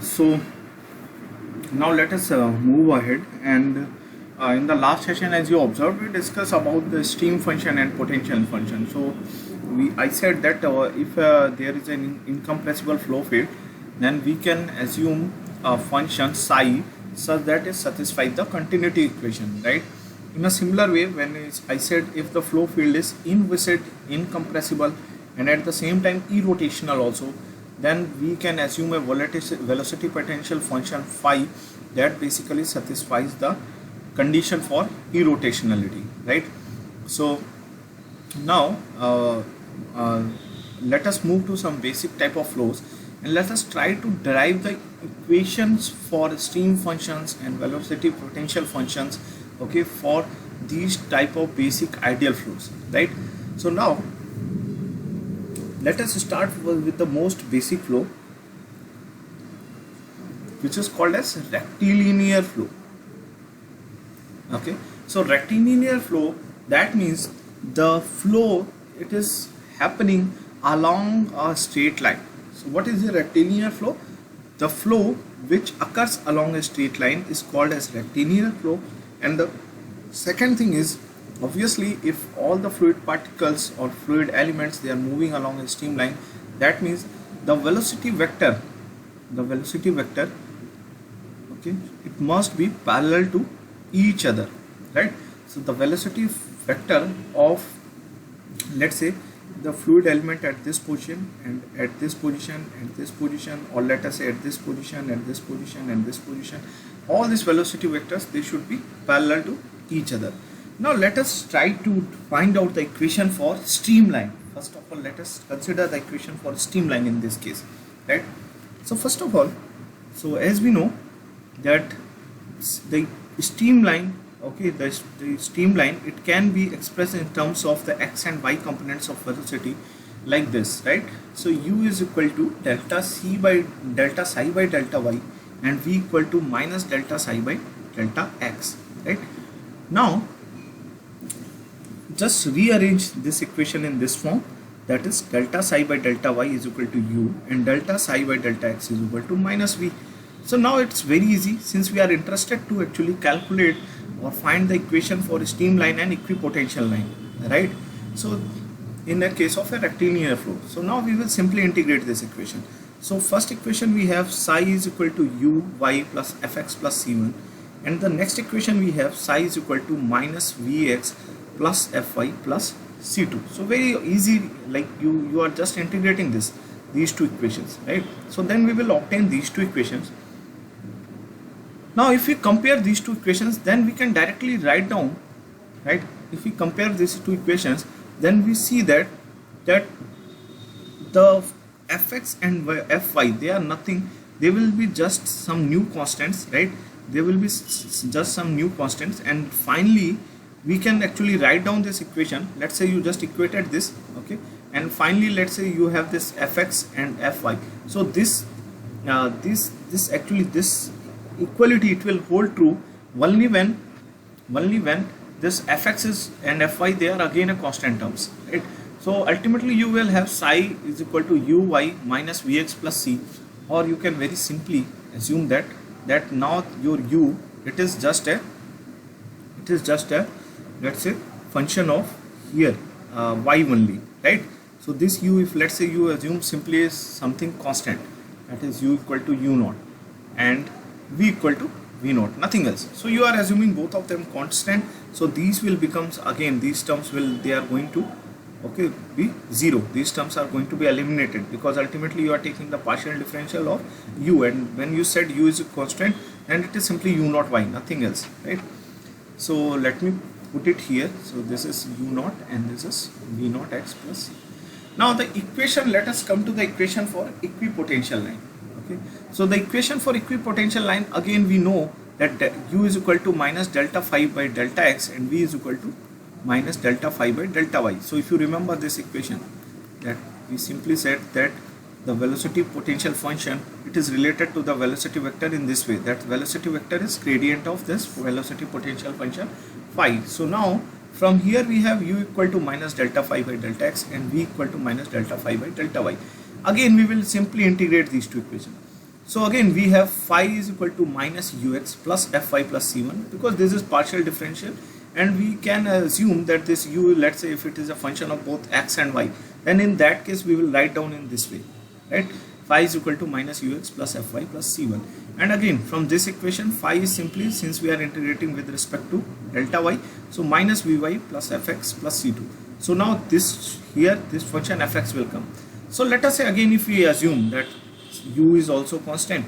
So now let us move ahead, and in the last session, as you observed, we discussed about the stream function and potential function. So I said that if there is an incompressible flow field, then we can assume a function psi such that it satisfies the continuity equation, right? In a similar way, I said if the flow field is inviscid, incompressible, and at the same time irrotational also, then we can assume a velocity potential function phi that basically satisfies the condition for irrotationality, right? So now uh, let us move to some basic type of flows, and let us try to derive the equations for stream functions and velocity potential functions, okay, for these type of basic ideal flows, right? So now let us start with the most basic flow, which is called as rectilinear flow. Okay, so rectilinear flow, that means the flow, it is happening along a straight line. So what is the rectilinear flow? The flow which occurs along a straight line is called as rectilinear flow. And the second thing is, obviously, if all the fluid particles or fluid elements, they are moving along a streamline, that means the velocity vector, okay, it must be parallel to each other, right? So the velocity vector of, let's say, the fluid element at this position and at this position and this position, or let us say at this position and this position and this position, all these velocity vectors, they should be parallel to each other. Now let us try to find out the equation for streamline. First of all, let us consider the equation for streamline in this case, right? So first of all, so as we know that the streamline, okay, the streamline, it can be expressed in terms of the x and y components of velocity like this, right? So u is equal to delta psi by delta y, and v equal to minus delta psi by delta x, right? Now just rearrange this equation in this form, that is delta psi by delta y is equal to u, and delta psi by delta x is equal to minus v. So now it's very easy, since we are interested to actually calculate or find the equation for streamline and equipotential line, right? So in the case of a rectilinear flow, so now we will simply integrate this equation. So first equation we have psi is equal to u y plus fx plus c1, and the next equation we have psi is equal to minus vx plus fy plus c2. So very easy, like you are just integrating these two equations, right? So then we will obtain these two equations. Now if we compare these two equations, then we can directly write down, right? If we compare these two equations, then we see that the fx and fy, they are nothing, they will be just some new constants, right? They will be just some new constants, and finally we can actually write down this equation. Let's say you just equated this, okay, and finally let's say you have this fx and fy. So this equality, it will hold true only when this fx is and fy, they are again a constant terms, right? So ultimately you will have psi is equal to uy minus vx plus c, or you can very simply assume that now your u, it is just a let's say function of here y only, right? So this u, if let's say you assume simply is something constant, that is u equal to u naught and v equal to v naught, nothing else. So you are assuming both of them constant, so these will becomes, again these terms will, they are going to, okay, be zero. These terms are going to be eliminated, because ultimately you are taking the partial differential of u, and when you said u is a constant, then it is simply u naught y, nothing else, right? So let me put it here. So this is u naught and this is v naught x plus c. Now the equation, let us come to the equation for equipotential line. Okay, so the equation for equipotential line, again we know that u is equal to minus delta phi by delta x, and v is equal to minus delta phi by delta y. So if you remember this equation, that we simply said that the velocity potential function, it is related to the velocity vector in this way, that velocity vector is gradient of this velocity potential function phi. So now from here we have u equal to minus delta phi by delta x and v equal to minus delta phi by delta y. Again we will simply integrate these two equations. So again we have phi is equal to minus ux plus fy plus c1, because this is partial differential, and we can assume that this u, let's say if it is a function of both x and y, then in that case we will write down in this way, right? Phi is equal to minus ux plus fy plus c1, and again from this equation phi is simply, since we are integrating with respect to delta y, so minus vy plus fx plus c2. So now this here, this function fx will come. So let us say again, if we assume that u is also constant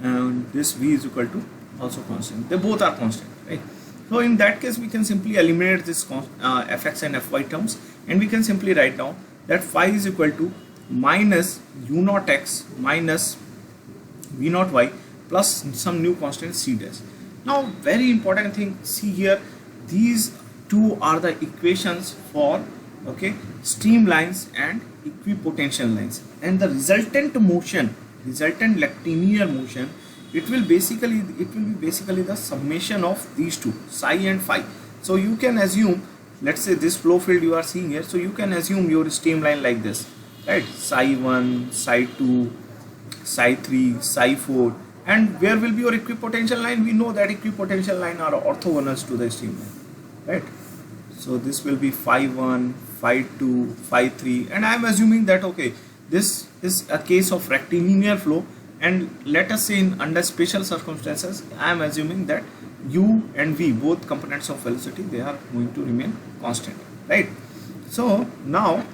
and this v is equal to also constant, they both are constant, right? So in that case we can simply eliminate this fx and fy terms, and we can simply write down that phi is equal to minus u naught x minus v naught y plus some new constant c dash. Now very important thing, see here, these two are the equations for, okay, streamlines and equipotential lines, and the resultant motion, resultant linear motion, it will be basically the summation of these two, psi and phi. So you can assume, let's say this flow field you are seeing here, so you can assume your streamline like this, right? Psi 1, psi 2, psi 3, psi 4, and where will be your equipotential line? We know that equipotential line are orthogonal to the streamline, right? So this will be phi 1, phi 2, phi 3, and I am assuming that, okay, this is a case of rectilinear flow, and let us say in under special circumstances I am assuming that u and v, both components of velocity, they are going to remain constant, right? So now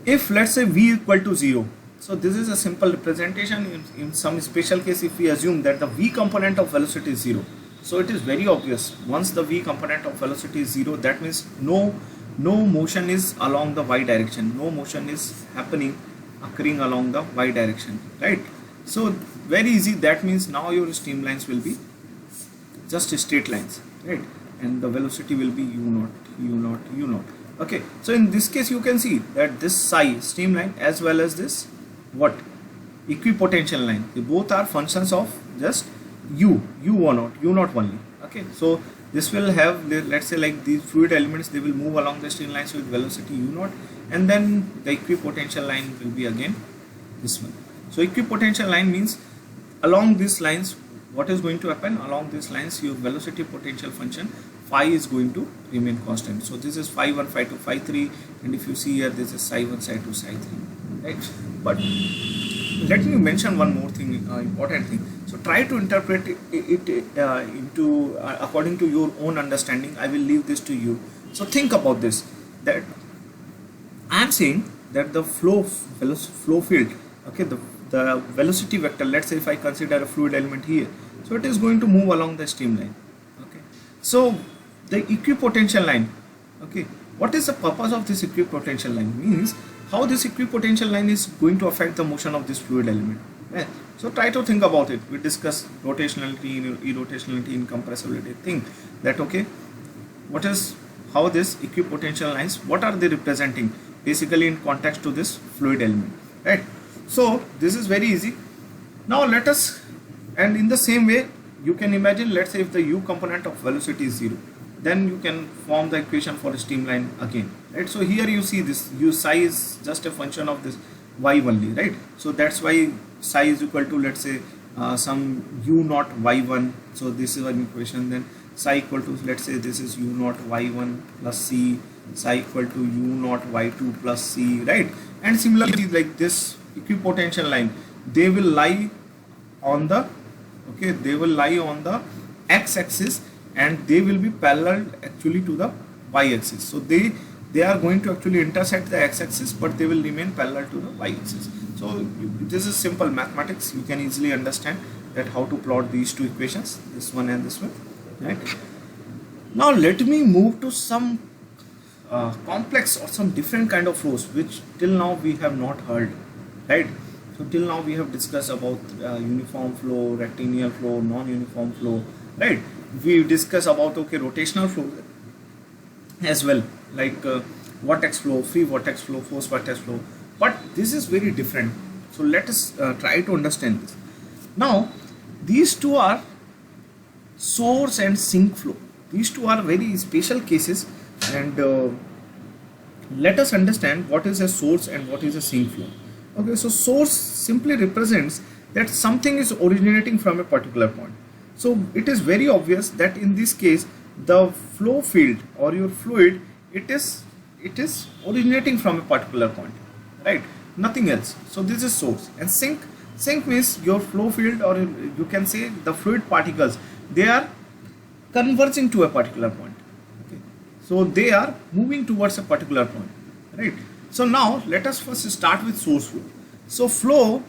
if let's say v equal to 0, so this is a simple representation. In some special case, if we assume that the v component of velocity is 0, so it is very obvious, once the v component of velocity is 0, that means no motion is along the y direction, no motion is occurring along the y direction, right? So very easy, that means now your streamlines will be just straight lines, right? And the velocity will be u naught. Okay, so in this case you can see that this psi streamline as well as this what equipotential line, they both are functions of just u naught only. Okay, so this will have, let's say like these fluid elements, they will move along the streamlines with velocity u naught, and then the equipotential line will be again this one. So equipotential line means along these lines, what is going to happen? Along these lines your velocity potential function phi is going to remain constant. So this is phi 1, phi 2, phi 3, and if you see here, this is psi 1, psi 2, psi 3, right? But let me mention one more thing, important thing. So try to interpret it into according to your own understanding. I will leave this to you. So think about this, that I am saying that the flow field, okay, the velocity vector, let's say if I consider a fluid element here, so it is going to move along the streamline. Okay, so the equipotential line, okay, what is the purpose of this equipotential line? Means how this equipotential line is going to affect the motion of this fluid element. Yeah. So try to think about it. We discussed rotationality, irrotationality, incompressibility. Think that, okay, how this equipotential lines, what are they representing basically in context to this fluid element, right? So this is very easy. Now let us, and in the same way you can imagine, let's say if the u component of velocity is 0, then you can form the equation for a streamline again, right? So here you see this u psi is just a function of this y only, right? So that's why psi is equal to, let's say some u naught y1, so this is an equation. Then psi equal to, let's say this is u naught y1 plus c, psi equal to u naught y2 plus c, right? And similarly, like this equipotential line, they will lie on the, okay, they will lie on the x-axis, and they will be parallel actually to the y-axis. So they are going to actually intersect the x-axis, but they will remain parallel to the y-axis. So this is simple mathematics. You can easily understand that how to plot these two equations, this one and this one, right? Now let me move to some complex or some different kind of flows which till now we have not heard, right? So till now we have discussed about uniform flow, rectilinear flow, non-uniform flow, right? We discuss about, okay, rotational flow as well, like vortex flow, free vortex flow, force vortex flow, but this is very different. So let us try to understand this. Now these two are source and sink flow. These two are very special cases, and let us understand what is a source and what is a sink flow. Okay, so source simply represents that something is originating from a particular point. So it is very obvious that in this case the flow field or your fluid, it is originating from a particular point, right? Nothing else. So this is source. And sink means your flow field, or you can say the fluid particles, they are converging to a particular point. Okay, so they are moving towards a particular point, right? So now let us first start with source flow. So flow,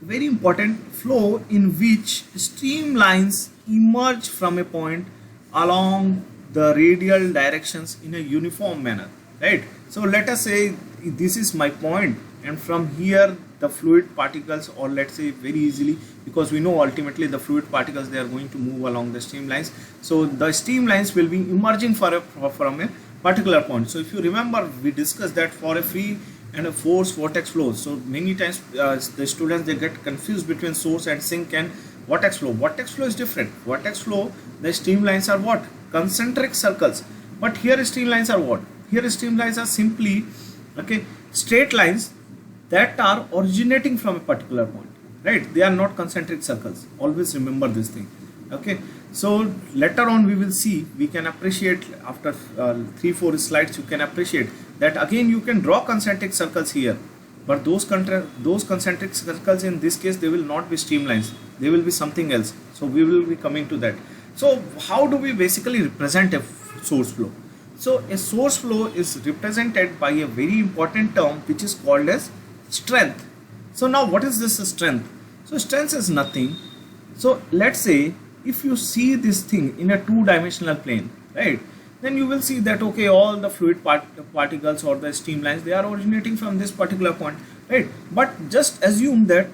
very important, flow in which streamlines emerge from a point along the radial directions in a uniform manner, right? So let us say this is my point, and from here the fluid particles, or let's say very easily, because we know ultimately the fluid particles, they are going to move along the streamlines. So the streamlines will be emerging from a particular point. So if you remember, we discussed that for a free and a force vortex flow. So many times the students, they get confused between source and sink and vortex flow. Vortex flow is different. Vortex flow, the streamlines are what? Concentric circles. But here streamlines are what? Here streamlines are simply, okay, straight lines that are originating from a particular point, right? They are not concentric circles. Always remember this thing. Okay, so later on we will see, we can appreciate after 3-4 slides, you can appreciate that again you can draw concentric circles here, but those concentric circles in this case, they will not be streamlines, they will be something else. So we will be coming to that. So how do we basically represent a source flow? So a source flow is represented by a very important term which is called as strength. So now what is this strength? So strength is nothing. So let's say if you see this thing in a two-dimensional plane, right, then you will see that okay, all the fluid particles or the streamlines, they are originating from this particular point, right? But just assume this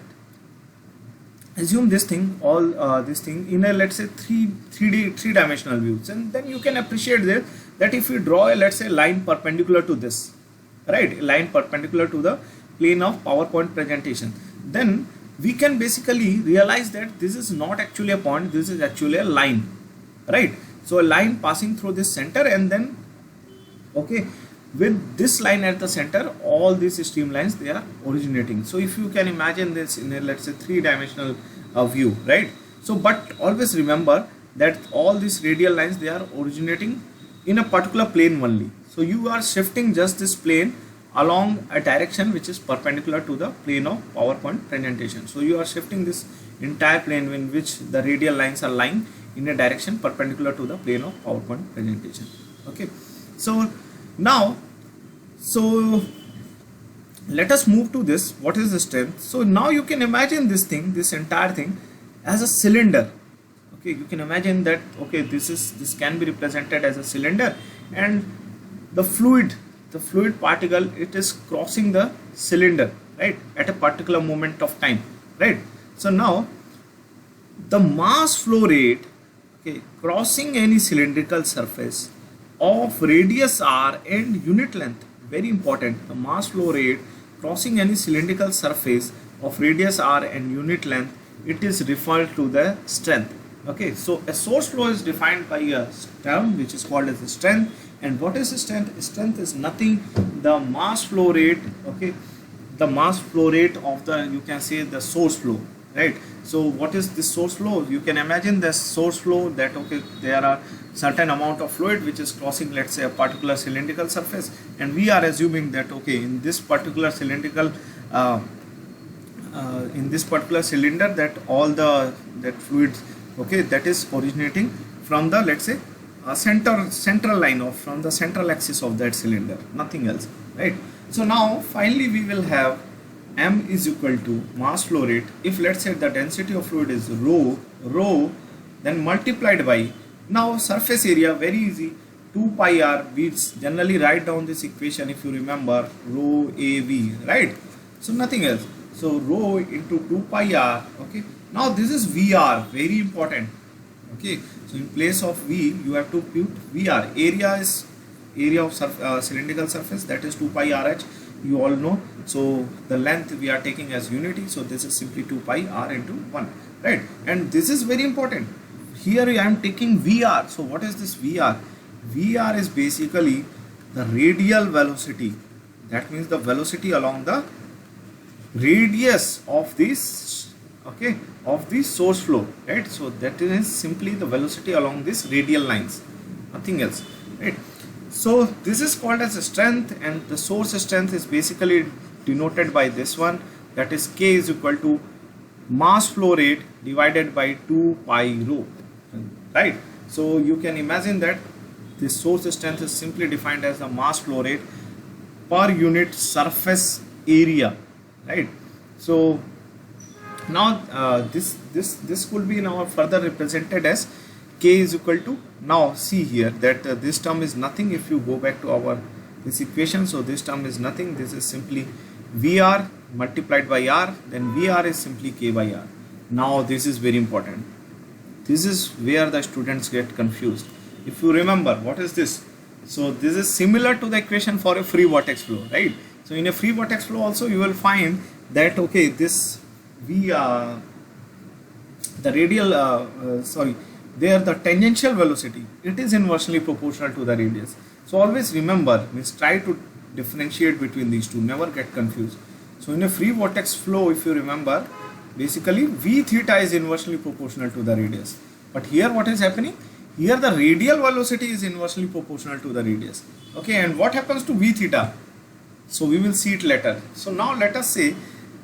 thing, all this thing in a, let's say, three-dimensional views, and then you can appreciate that if you draw a, let's say, line perpendicular to this, right, a line perpendicular to the plane of PowerPoint presentation, then we can basically realize that this is not actually a point, this is actually a line, right? So a line passing through this center, and then okay, with this line at the center, all these streamlines, they are originating. So if you can imagine this in a, let's say, three-dimensional view, right? So but always remember that all these radial lines, they are originating in a particular plane only. So you are shifting just this plane along a direction which is perpendicular to the plane of PowerPoint presentation. So you are shifting this entire plane in which the radial lines are lying in a direction perpendicular to the plane of PowerPoint presentation. Okay, so now, so let us move to this. What is the strength? So now you can imagine this thing, this entire thing, as a cylinder. Okay, you can imagine that okay, this can be represented as a cylinder, and the fluid particle, it is crossing the cylinder, right, at a particular moment of time, right? So now the mass flow rate, okay, crossing any cylindrical surface of radius r and unit length, very important, the mass flow rate crossing any cylindrical surface of radius r and unit length, it is referred to the strength. Okay, so a source flow is defined by a term which is called as the strength. And what is strength? Strength is nothing, the mass flow rate, okay, the mass flow rate of the, you can say, the source flow, right? So what is this source flow? You can imagine the source flow that okay, there are certain amount of fluid which is crossing, let's say, a particular cylindrical surface, and we are assuming that okay, in this particular cylindrical in this particular cylinder, that all that fluids, okay, that is originating from the, let's say, central line, or from the central axis of that cylinder, nothing else, right? So now finally we will have m is equal to mass flow rate. If let's say the density of fluid is rho, then multiplied by, now surface area, very easy, 2 pi r. We generally write down this equation, if you remember, rho av, right? So nothing else, so rho into 2 pi r. Okay, now this is Vr, very important. Okay, so in place of V, you have to put Vr. Area is area of cylindrical surface, that is 2 pi RH, you all know. So the length we are taking as unity, so this is simply 2 pi r into 1, right? And this is very important. Here I am taking Vr. So what is this Vr? Vr is basically the radial velocity. That means the velocity along the radius of this okay, of the source flow, right? So that is simply the velocity along this radial lines, nothing else, right? So this is called as a strength, and the source strength is basically denoted by this one, that is K is equal to mass flow rate divided by 2 pi rho, right? So you can imagine that this source strength is simply defined as the mass flow rate per unit surface area, right? So now this could be now further represented as K is equal to, now see here that this term is nothing if you go back to our this equation. So this term is nothing, this is simply VR multiplied by R, then VR is simply K by R. Now this is very important, this is where the students get confused. If you remember, what is this? So this is similar to the equation for a free vortex flow, right? So in a free vortex flow also you will find that, okay, this the radial there the tangential velocity, it is inversely proportional to the radius. So always remember, means try to differentiate between these two, never get confused. So in a free vortex flow, if you remember, basically v theta is inversely proportional to the radius, but here what is happening, here the radial velocity is inversely proportional to the radius, okay? And what happens to v theta? So we will see it later. So now let us say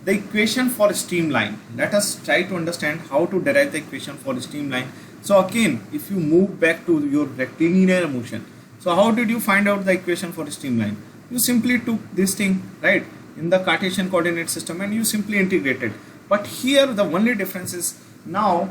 the equation for a streamline. Let us try to understand how to derive the equation for a streamline. So again, if you move back to your rectilinear motion, so how did you find out the equation for a streamline? You simply took this thing, right, in the Cartesian coordinate system, and you simply integrated. But here the only difference is, now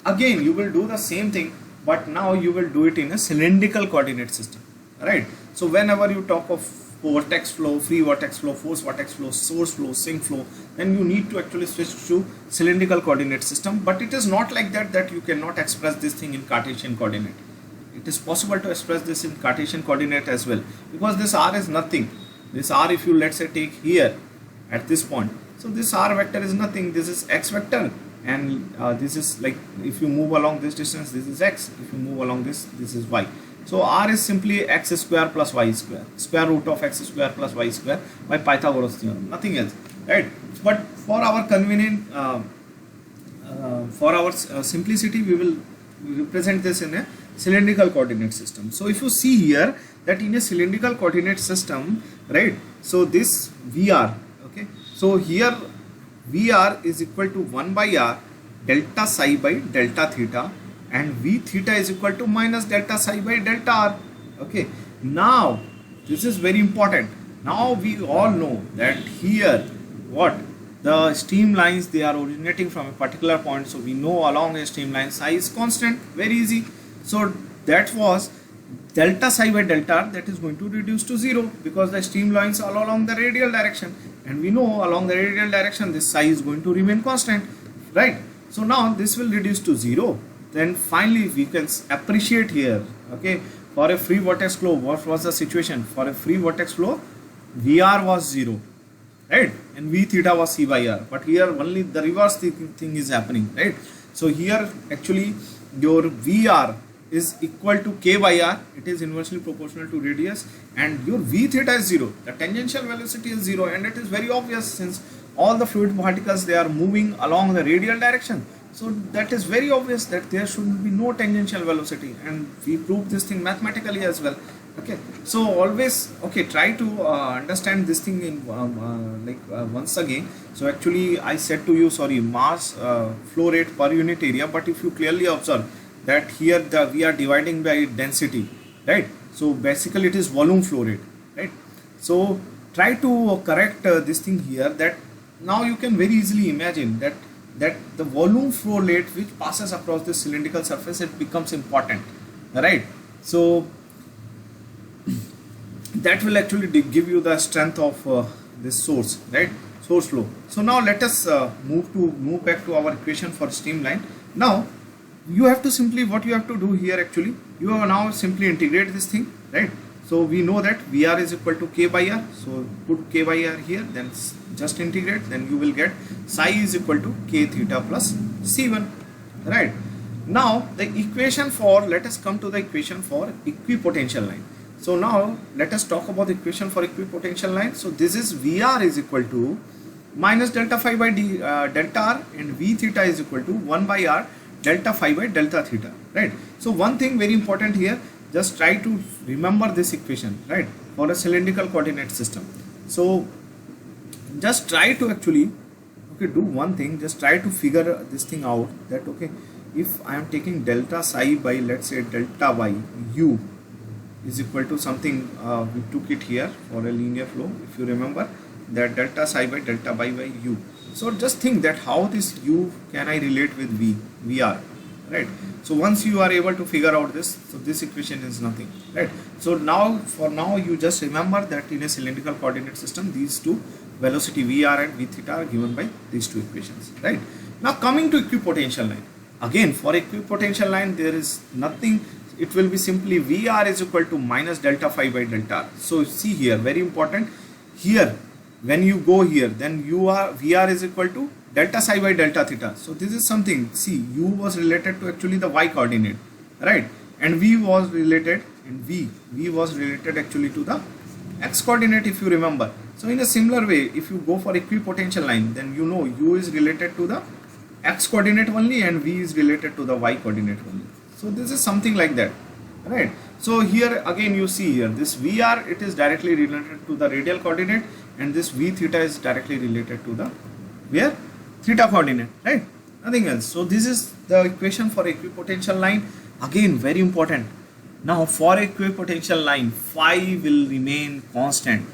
again you will do the same thing, but now you will do it in a cylindrical coordinate system, right? So whenever you talk of vortex flow, free vortex flow, force vortex flow, source flow, sink flow, then you need to actually switch to cylindrical coordinate system. But it is not like that you cannot express this thing in Cartesian coordinate. It is possible to express this in Cartesian coordinate as well, because this r is nothing. This r, if you let's say take here at this point, so this r vector is nothing, this is x vector, and this is like, if you move along this distance, this is x, if you move along this is y. So r is simply x square plus y square, square root of x square plus y square by Pythagoras theorem, nothing else, right? But for our convenient, for our simplicity, we will represent this in a cylindrical coordinate system. So if you see here that in a cylindrical coordinate system, right, so this VR, okay, so here VR is equal to 1 by R delta psi by delta theta, and v theta is equal to minus delta psi by delta r, okay? Now this is very important. Now we all know that here what the streamlines, they are originating from a particular point, so we know along a streamline psi is constant, very easy. So that was delta psi by delta r, that is going to reduce to 0 because the streamlines are along the radial direction, and we know along the radial direction this psi is going to remain constant, right? So now this will reduce to 0. Then finally we can appreciate here, okay, for a free vortex flow, what was the situation? For a free vortex flow, VR was 0, right, and v theta was c by r, but here only the reverse thing is happening, right? So here actually your VR is equal to k by r, it is inversely proportional to radius, and your v theta is 0, the tangential velocity is 0, and it is very obvious since all the fluid particles, they are moving along the radial direction. So that is very obvious that there should be no tangential velocity, and we proved this thing mathematically as well, okay? So always, okay, try to understand this thing in once again. So actually I said to you, sorry, mass flow rate per unit area, but if you clearly observe that here we are dividing by density, right? So basically it is volume flow rate, right? So try to correct this thing here, that now you can very easily imagine that the volume flow rate which passes across the cylindrical surface, it becomes important, right? So that will actually give you the strength of this source, right, source flow. So now let us move back to our equation for streamline. Now you have to simply, what you have to do here, actually you have now simply integrate this thing, right? So we know that VR is equal to k by r, so put k by r here, then just integrate, then you will get psi is equal to k theta plus c1, right? Now the equation for, let us come to the equation for equipotential line. So now let us talk about the equation for equipotential line. So this is VR is equal to minus delta phi by delta r, and v theta is equal to 1 by r delta phi by delta theta, right? So one thing very important here, just try to remember this equation, right, for a cylindrical coordinate system. So just try to actually, okay, do one thing, just try to figure this thing out, that okay, if I am taking delta psi by, let's say, delta y, u is equal to something, we took it here for a linear flow, if you remember, that delta psi by delta y by u. So just think that how this u can I relate with vr, right? So once you are able to figure out this, so this equation is nothing, right? So now, for now, you just remember that in a cylindrical coordinate system, these two velocity vr and v theta are given by these two equations, right? Now coming to equipotential line, again for equipotential line there is nothing, it will be simply vr is equal to minus delta phi by delta r. So see here, very important here, when you go here, then vr is equal to delta psi by delta theta. So this is something, see, u was related to actually the y coordinate, right, and v was related, and v was related actually to the x coordinate, if you remember. So in a similar way, if you go for equipotential line, then you know u is related to the x coordinate only and v is related to the y coordinate only. So this is something like that, right? So here again you see here, this vr, it is directly related to the radial coordinate, and this v theta is directly related to the where theta coordinate, right? Nothing else. So this is the equation for equipotential line. Again, very important. Now for equipotential line, phi will remain constant.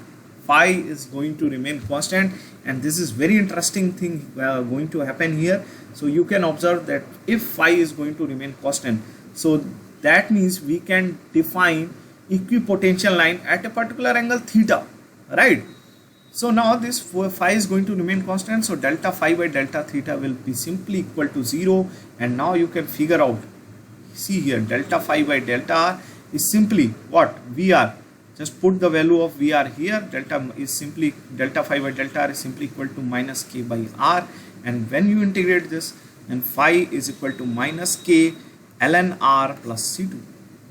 Phi is going to remain constant, and this is very interesting thing going to happen here. So you can observe that if phi is going to remain constant, so that means we can define equipotential line at a particular angle theta, right? So now this phi is going to remain constant, so delta phi by delta theta will be simply equal to 0, and now you can figure out, see here, delta phi by delta r is simply what? Vr. Just put the value of Vr here, delta phi by delta r is simply equal to minus k by r, and when you integrate this, then phi is equal to minus k ln r plus c2.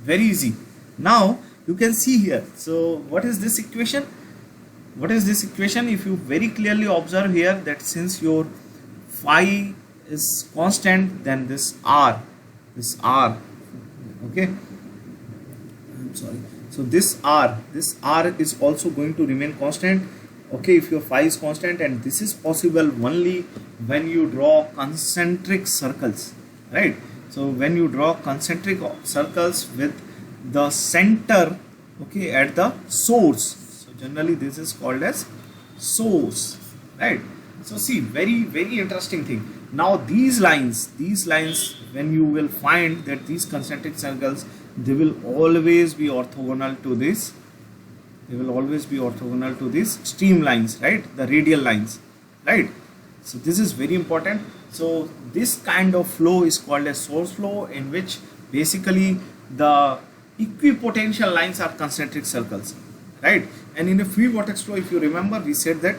Very easy. Now you can see here, so what is this equation? What is this equation? If you very clearly observe here, that since your phi is constant, then this r, okay, I'm sorry, so this r is also going to remain constant, okay, if your phi is constant, and this is possible only when you draw concentric circles, right? So when you draw concentric circles with the center, okay, at the source, so generally this is called as source, right? So see, very interesting thing. Now these lines, when you will find that these concentric circles, they will always be orthogonal to this, streamlines, right, the radial lines, right? So this is very important. So this kind of flow is called as source flow, in which basically the equipotential lines are concentric circles, right? And in a free vortex flow, if you remember, we said that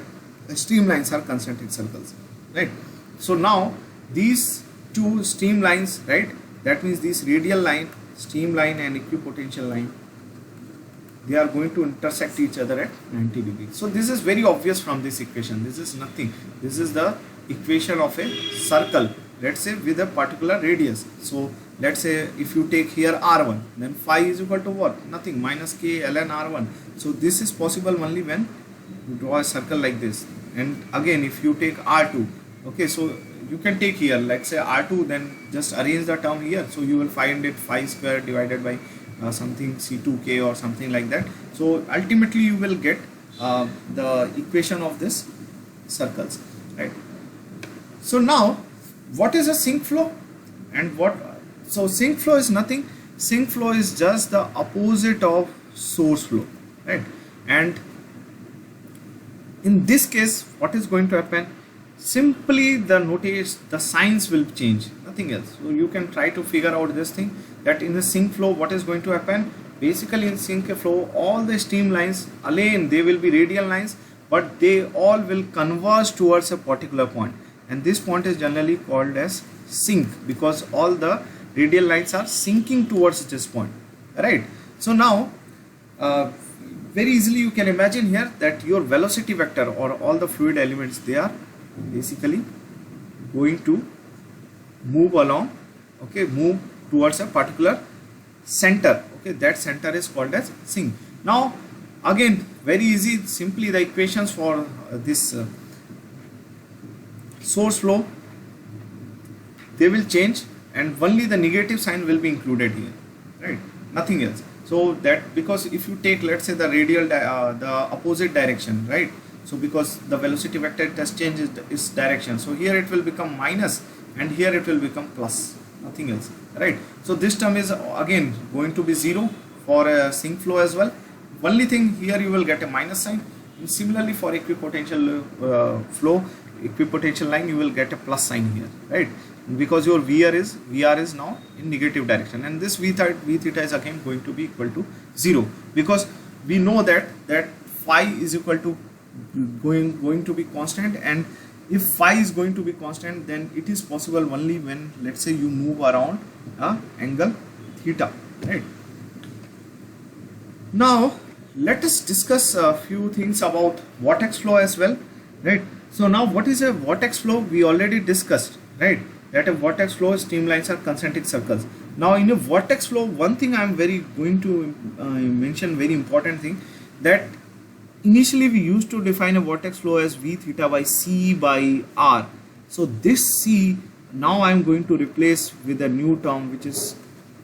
the streamlines are concentric circles, right? So now these two streamlines, right, that means this radial line, streamline, and equipotential line, they are going to intersect each other at 90 degrees. So this is very obvious from this equation. This is nothing. This is the equation of a circle, let's say, with a particular radius. So let's say if you take here r1, then phi is equal to what? Nothing, minus k ln r1. So this is possible only when you draw a circle like this. And again, if you take r2, okay, so you can take here, let's say r2, then just arrange the term here, so you will find it phi square divided by something c2k or something like that. So ultimately you will get the equation of this circles, right? So now what is a sink flow, and so sink flow is nothing. Sink flow is just the opposite of source flow, right? And in this case, what is going to happen? Simply the signs will change, nothing else. So you can try to figure out this thing, that in the sink flow what is going to happen. Basically in sink flow, all the streamlines, again they will be radial lines, but they all will converge towards a particular point, and this point is generally called as sink, because all the radial lines are sinking towards this point, right? So now very easily you can imagine here that your velocity vector or all the fluid elements, they are basically going to move along, okay, move towards a particular center. Okay, that center is called as sink. Now again, very easy, simply the equations for this source flow, they will change and only the negative sign will be included here, right, nothing else. So that, because if you take, let's say, the radial the opposite direction, right, so because the velocity vector just changes its direction, so here it will become minus and here it will become plus, nothing else, right. So this term is again going to be 0 for a sink flow as well. Only thing here, you will get a minus sign, and similarly for equipotential flow, equipotential line, you will get a plus sign here, right, because your VR is now in negative direction, and this V theta is again going to be equal to 0, because we know that phi is equal to going to be constant, and if phi is going to be constant, then it is possible only when, let's say, you move around angle theta, right. Now let us discuss a few things about vortex flow as well, right. So now, what is a vortex flow? We already discussed, right, that a vortex flow, streamlines are concentric circles. Now in a vortex flow, one thing I am going to mention, very important thing, that initially we used to define a vortex flow as V theta by C by R. So this C, now I am going to replace with a new term which is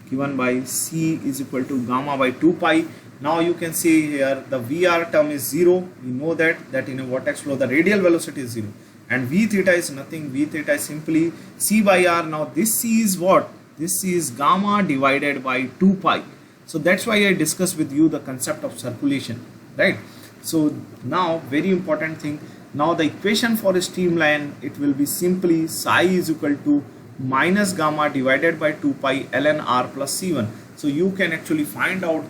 given by C is equal to gamma by 2 pi. Now you can see here the VR term is 0. We know that in a vortex flow the radial velocity is 0, and V theta is nothing. V theta is simply C by R. Now this C is what? This C is gamma divided by 2 pi. So that's why I discussed with you the concept of circulation, right. So now, very important thing, now the equation for a streamline, it will be simply psi is equal to minus gamma divided by 2 pi ln R plus C1. So you can actually find out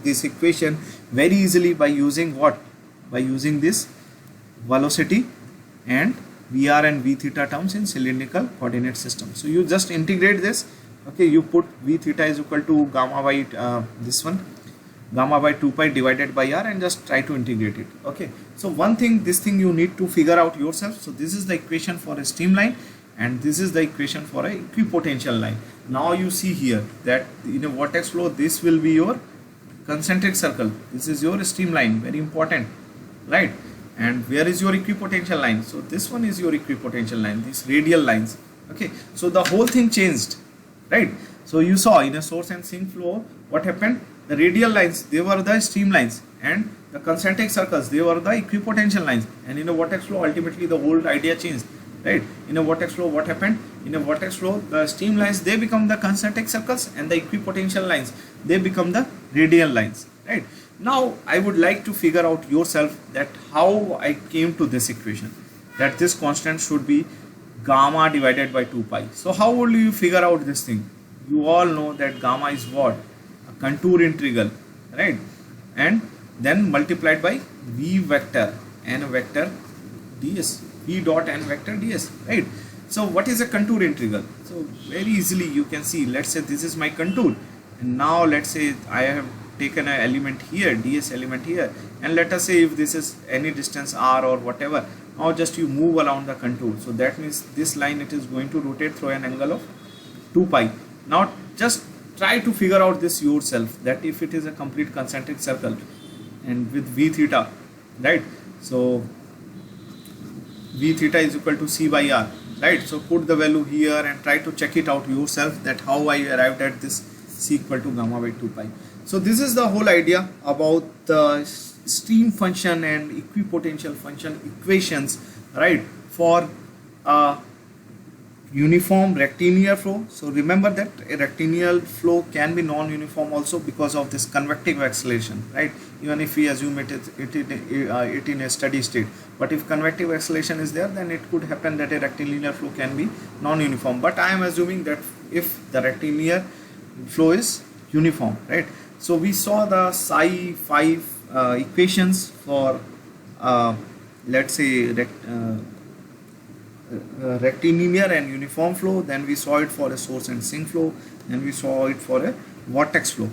this equation very easily by using what? By using this velocity and VR and V theta terms in cylindrical coordinate system. So you just integrate this, okay, you put V theta is equal to gamma by gamma by 2 pi divided by R, and just try to integrate it, okay. So this thing you need to figure out yourself. So this is the equation for a streamline, and this is the equation for a equipotential line. Now you see here that in a vortex flow, this will be your concentric circle, this is your streamline, very important, right. And where is your equipotential line? So this one is your equipotential line, these radial lines, okay. So the whole thing changed, right. So you saw in a source and sink flow, what happened? The radial lines, they were the streamlines, and the concentric circles, they were the equipotential lines. And in a vortex flow, ultimately the whole idea changed, right. In a vortex flow, what happened? In a vortex flow, the streamlines, they become the concentric circles, and the equipotential lines, they become the radial lines, right. Now I would like to figure out yourself that how I came to this equation, that this constant should be gamma divided by 2 pi. So how will you figure out this thing? You all know that gamma is what? A contour integral, right, and then multiplied by V vector n vector ds, V dot n vector ds, right. So what is a contour integral? So very easily you can see, let's say this is my contour, and now let's say I have taken an element here, ds element here, and let us say if this is any distance r or whatever, now just you move around the contour. So that means this line, it is going to rotate through an angle of 2 pi. Now just try to figure out this yourself, that if it is a complete concentric circle and with V theta, right, so V theta is equal to C by R, right. So put the value here and try to check it out yourself, that how I arrived at this C equal to gamma by 2 pi. So this is the whole idea about the stream function and equipotential function equations, right, for uniform rectilinear flow. So remember that a rectilinear flow can be non-uniform also because of this convective acceleration, right, even if we assume it in a steady state. But if convective acceleration is there, then it could happen that a rectilinear flow can be non-uniform. But I am assuming that if the rectilinear flow is uniform, right. So we saw the psi 5 equations for let's say rectilinear and uniform flow, then we saw it for a source and sink flow, then we saw it for a vortex flow.